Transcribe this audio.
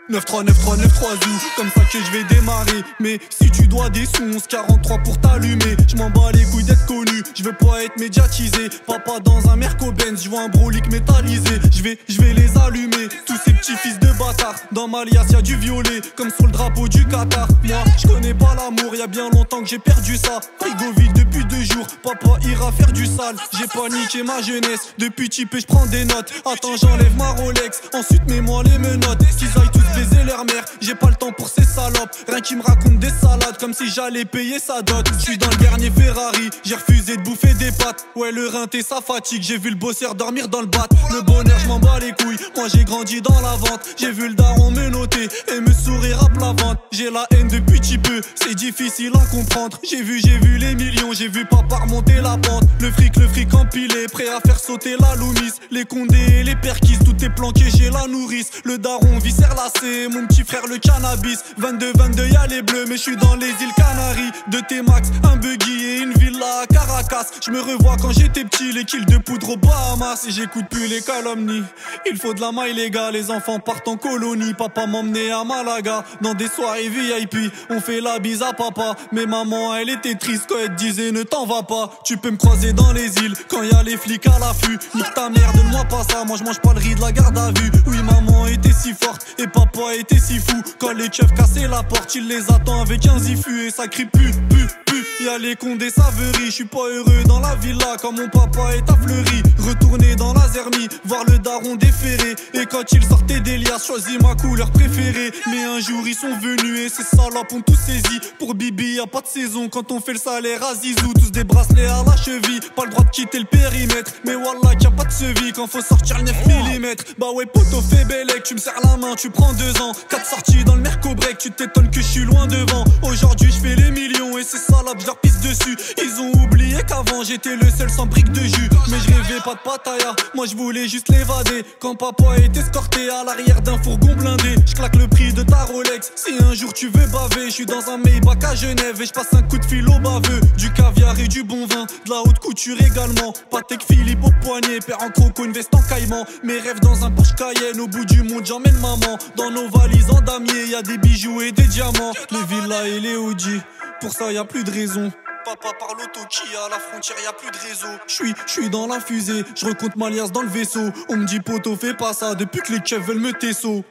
9-3, 9-3, 9-3 zou, comme ça que je vais démarrer. Mais si tu dois des sous, 11-43 pour t'allumer. Je m'en bats les couilles d'être connu, je veux pas être médiatisé. Papa dans un Merco-Benz, je vois un brolic métallisé. Je vais les allumer, tous ces petits fils de bâtards. Dans ma liasse y'a du violet, comme sur le drapeau du Qatar. Moi, je connais pas l'amour, y'a bien longtemps que j'ai perdu ça. Frigo vide depuis 2 jours, papa ira faire du sale. J'ai paniqué ma jeunesse, depuis typé je prends des notes. Attends j'enlève ma Rolex, ensuite mets-moi les menottes. Qu'ils aillent tous baiser leur mère, j'ai pas le temps pour ces salopes. Rien qui me raconte des salades, comme si j'allais payer sa dot. J'suis dans le dernier Ferrari, j'ai refusé de bouffer des pâtes. Ouais le rein t'es sa fatigue, j'ai vu le bosseur dormir dans le bat. Le bonheur j'm'en bats les couilles, moi j'ai grandi dans la vente. J'ai vu le daron me noter et me sourire à plat ventre. J'ai la haine depuis petit peu, c'est difficile à comprendre. J'ai vu les millions, j'ai vu papa remonter la pente. Le fric empilé, prêt à faire sauter la loumise. Les condés, les perquises, tout est planqué chez la nourrice. Le daron viscère lacé, mon petit frère le cannabis. 22-22 y'a les bleus, mais je suis dans les îles Canaries. De T-Max, un buggy et une villa à Caracas. Je me revois quand j'étais petit, les kills de poudre aux Bahamas. Et j'écoute plus les calomnies, il faut de la maille les gars. Les enfants partent en colonie, papa m'emmenait à Malaga. Dans des soirées VIP, on fait la bise à papa. Mais maman elle était triste quand elle disait ne t'en va pas. Tu peux me croiser dans les îles, quand y a les flics à l'affût. Nique ta mère, donne-moi pas ça, moi je mange pas le riz de la garde à vue. Oui maman était si forte, et papa était si fou. Quand les keufs cassaient la porte, il les attend avec un zifu. Et ça crie pu. Y'a les condés saveries, je suis pas heureux dans la villa quand mon papa est à Fleury. Retourner dans la Zermie, voir le daron déféré. Et quand il sortait des liasses, choisi ma couleur préférée. Mais un jour ils sont venus et ces salopes ont tout saisi. Pour Bibi y'a pas de saison quand on fait le salaire à Zizou. Tous des bracelets à la cheville, pas le droit de quitter le périmètre. Mais wallah y'a pas de sevi quand faut sortir le 9 mm. Bah ouais poto fais bellec, tu me serres la main, tu prends 2 ans. 4 sorties dans le Merco-Break, tu t'étonnes que je suis loin devant. Aujourd'hui je fais les millions et ces salopes je leur pisse dessus. Ils ont oublié qu'avant j'étais le seul sans brique de jus. Mais je rêvais pas de pataya, moi je voulais juste l'évader. Quand papa est escorté à l'arrière d'un fourgon blindé. Je claque le prix de ta Rolex, si un jour tu veux baver. Je suis dans un Maybach à Genève et je passe un coup de fil au baveux. Du caviar et du bon vin, de la haute couture également. Patek Philippe au poignet, père en croco, une veste en caïman. Mes rêves dans un Porsche Cayenne, au bout du monde j'emmène maman. Dans nos valises en damier, y'a des bijoux et des diamants. Les villas et les Audi, pour ça y'a plus de raison. Papa parle au Toki, à la frontière y'a plus de réseau. J'suis dans la fusée, je recompte ma liasse dans le vaisseau. On me dit poto fais pas ça, depuis que les keufs veulent me tesseau.